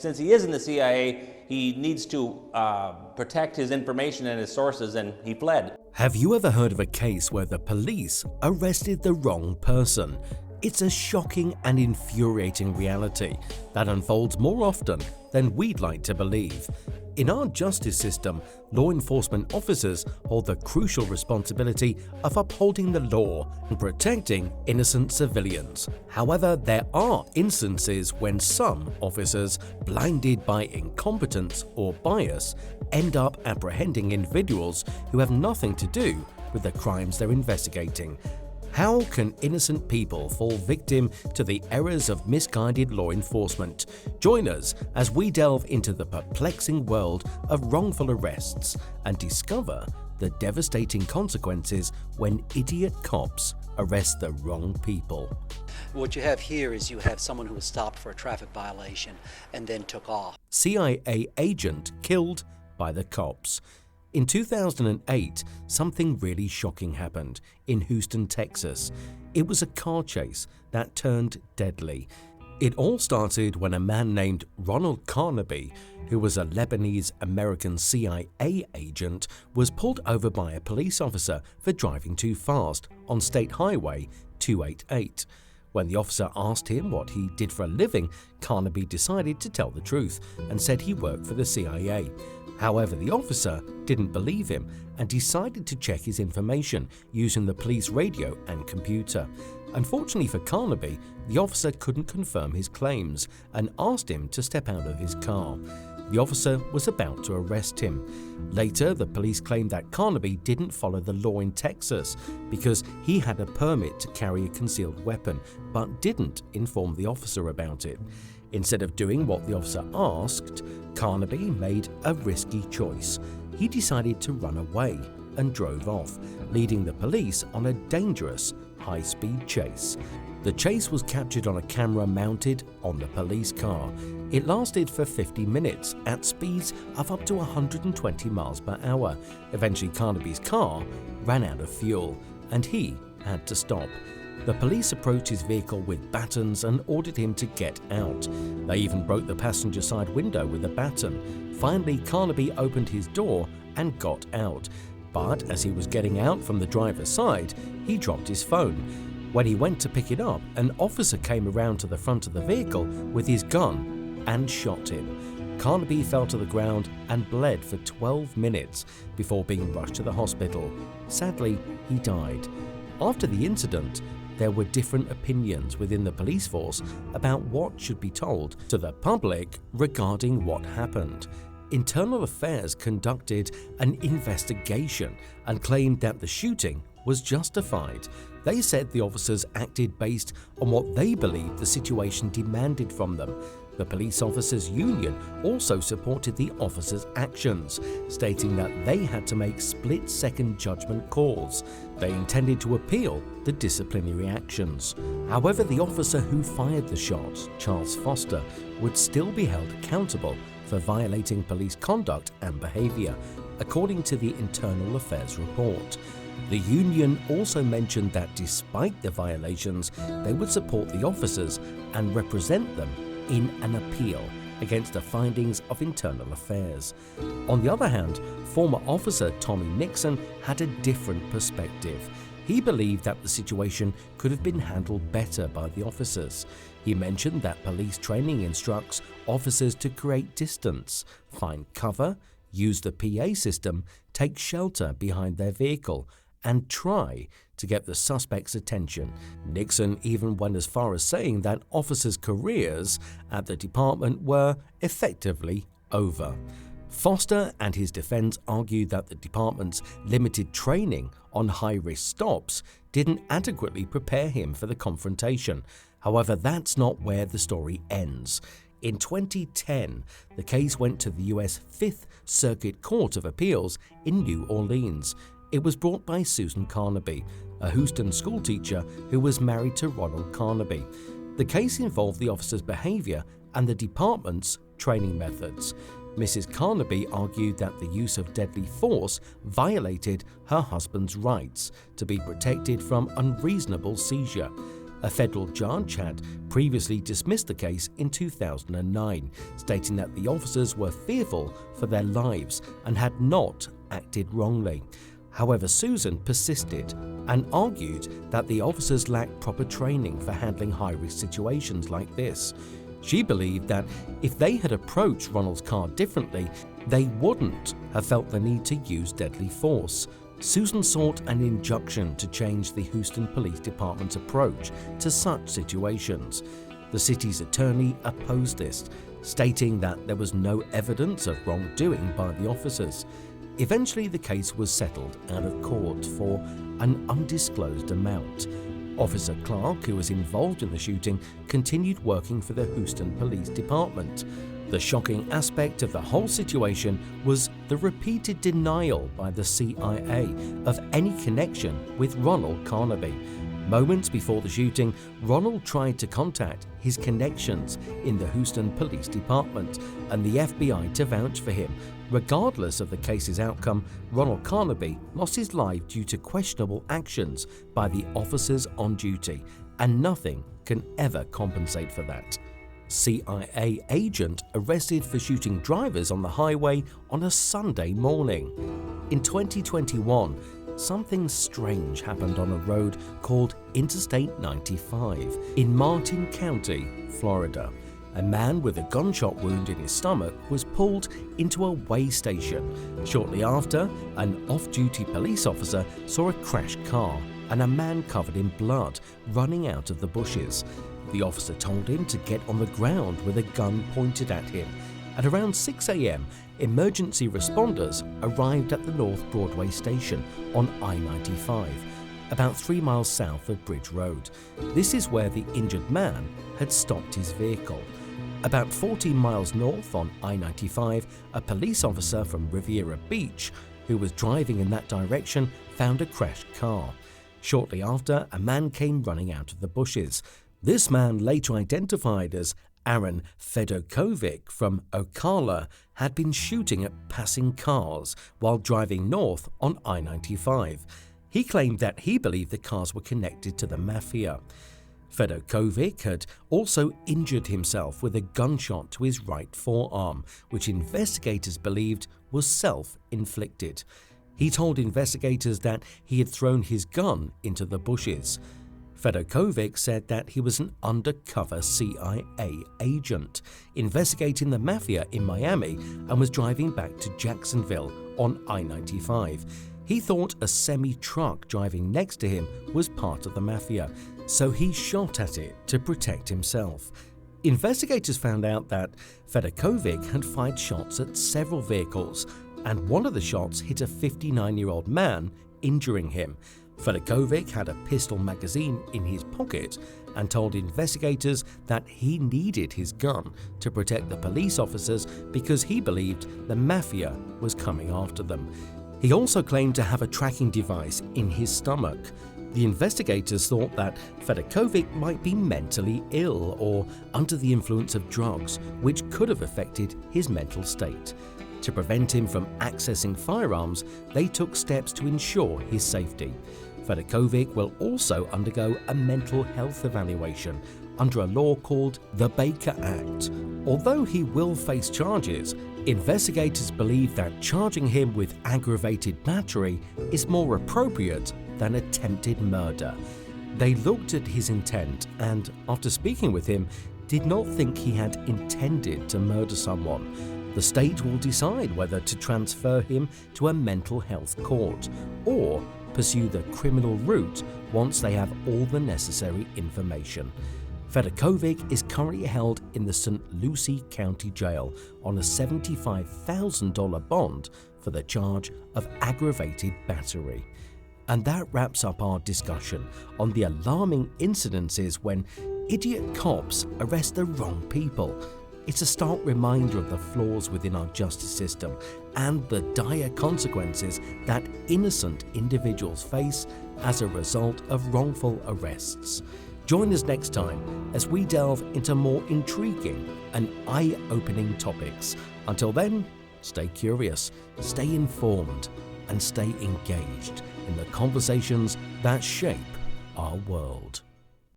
Since he is in the CIA, he needs to protect his information and his sources, and he fled. Have you ever heard of a case where the police arrested the wrong person? It's a shocking and infuriating reality that unfolds more often than we'd like to believe. In our justice system, law enforcement officers hold the crucial responsibility of upholding the law and protecting innocent civilians. However, there are instances when some officers, blinded by incompetence or bias, end up apprehending individuals who have nothing to do with the crimes they're investigating. How can innocent people fall victim to the errors of misguided law enforcement? Join us as we delve into the perplexing world of wrongful arrests and discover the devastating consequences when idiot cops arrest the wrong people. What you have here is you have someone who was stopped for a traffic violation and then took off. CIA agent killed by the cops. In 2008, something really shocking happened in Houston, Texas. It was a car chase that turned deadly. It all started when a man named Ronald Carnaby, who was a Lebanese-American CIA agent, was pulled over by a police officer for driving too fast on State Highway 288. When the officer asked him what he did for a living, Carnaby decided to tell the truth and said he worked for the CIA. However, the officer didn't believe him and decided to check his information using the police radio and computer. Unfortunately for Carnaby, the officer couldn't confirm his claims and asked him to step out of his car. The officer was about to arrest him. Later, the police claimed that Carnaby didn't follow the law in Texas because he had a permit to carry a concealed weapon but didn't inform the officer about it. Instead of doing what the officer asked, Carnaby made a risky choice. He decided to run away and drove off, leading the police on a dangerous, high-speed chase. The chase was captured on a camera mounted on the police car. It lasted for 50 minutes at speeds of up to 120 miles per hour. Eventually, Carnaby's car ran out of fuel and he had to stop. The police approached his vehicle with batons and ordered him to get out. They even broke the passenger side window with a baton. Finally, Carnaby opened his door and got out. But as he was getting out from the driver's side, he dropped his phone. When he went to pick it up, an officer came around to the front of the vehicle with his gun and shot him. Carnaby fell to the ground and bled for 12 minutes before being rushed to the hospital. Sadly, he died. After the incident, there were different opinions within the police force about what should be told to the public regarding what happened. Internal Affairs conducted an investigation and claimed that the shooting was justified. They said the officers acted based on what they believed the situation demanded from them. The police officers' union also supported the officers' actions, stating that they had to make split-second judgment calls. They intended to appeal the disciplinary actions. However, the officer who fired the shots, Charles Foster, would still be held accountable for violating police conduct and behavior, according to the Internal Affairs report. The union also mentioned that despite the violations, they would support the officers and represent them in an appeal against the findings of Internal Affairs. On the other hand, former officer Tommy Nixon had a different perspective. He believed that the situation could have been handled better by the officers. He mentioned that police training instructs officers to create distance, find cover, use the PA system, take shelter behind their vehicle, and try to get the suspect's attention. Nixon even went as far as saying that officers' careers at the department were effectively over. Foster and his defense argued that the department's limited training on high-risk stops didn't adequately prepare him for the confrontation. However, that's not where the story ends. In 2010, the case went to the U.S. Fifth Circuit Court of Appeals in New Orleans. It was brought by Susan Carnaby, a Houston schoolteacher who was married to Ronald Carnaby. The case involved the officer's behavior and the department's training methods. Mrs. Carnaby argued that the use of deadly force violated her husband's rights to be protected from unreasonable seizure. A federal judge had previously dismissed the case in 2009, stating that the officers were fearful for their lives and had not acted wrongly. However, Susan persisted and argued that the officers lacked proper training for handling high-risk situations like this. She believed that if they had approached Ronald's car differently, they wouldn't have felt the need to use deadly force. Susan sought an injunction to change the Houston Police Department's approach to such situations. The city's attorney opposed this, stating that there was no evidence of wrongdoing by the officers. Eventually, the case was settled out of court for an undisclosed amount. Officer Clark, who was involved in the shooting, continued working for the Houston Police Department. The shocking aspect of the whole situation was the repeated denial by the CIA of any connection with Ronald Carnaby. Moments before the shooting, Ronald tried to contact his connections in the Houston Police Department and the FBI to vouch for him. Regardless of the case's outcome, Ronald Carnaby lost his life due to questionable actions by the officers on duty, and nothing can ever compensate for that. CIA agent arrested for shooting drivers on the highway on a Sunday morning. In 2021, something strange happened on a road called Interstate 95 in Martin County, Florida. A man with a gunshot wound in his stomach was pulled into a weigh station. Shortly after, an off-duty police officer saw a crashed car and a man covered in blood running out of the bushes. The officer told him to get on the ground with a gun pointed at him. At around 6 a.m., emergency responders arrived at the North Broadway station on I-95, about 3 miles south of Bridge Road. This is where the injured man had stopped his vehicle. About 14 miles north on I-95, a police officer from Riviera Beach, who was driving in that direction, found a crashed car. Shortly after, a man came running out of the bushes. This man, later identified as Aaron Fedokovic from Ocala, had been shooting at passing cars while driving north on I-95. He claimed that he believed the cars were connected to the mafia. Fedokovic had also injured himself with a gunshot to his right forearm, which investigators believed was self-inflicted. He told investigators that he had thrown his gun into the bushes. Fedokovic said that he was an undercover CIA agent investigating the mafia in Miami and was driving back to Jacksonville on I-95. He thought a semi-truck driving next to him was part of the mafia, so he shot at it to protect himself. Investigators found out that Fedokovic had fired shots at several vehicles, and one of the shots hit a 59-year-old man, injuring him. Fedokovic had a pistol magazine in his pocket and told investigators that he needed his gun to protect the police officers because he believed the mafia was coming after them. He also claimed to have a tracking device in his stomach. The investigators thought that Fedokovic might be mentally ill or under the influence of drugs, which could have affected his mental state. To prevent him from accessing firearms, they took steps to ensure his safety. Fedokovic will also undergo a mental health evaluation under a law called the Baker Act. Although he will face charges, investigators believe that charging him with aggravated battery is more appropriate than attempted murder. They looked at his intent and, after speaking with him, did not think he had intended to murder someone. The state will decide whether to transfer him to a mental health court or pursue the criminal route once they have all the necessary information. Fedokovic is currently held in the St. Lucie County Jail on a $75,000 bond for the charge of aggravated battery. And that wraps up our discussion on the alarming incidences when idiot cops arrest the wrong people. It's a stark reminder of the flaws within our justice system and the dire consequences that innocent individuals face as a result of wrongful arrests. Join us next time as we delve into more intriguing and eye-opening topics. Until then, stay curious, stay informed, and stay engaged in the conversations that shape our world.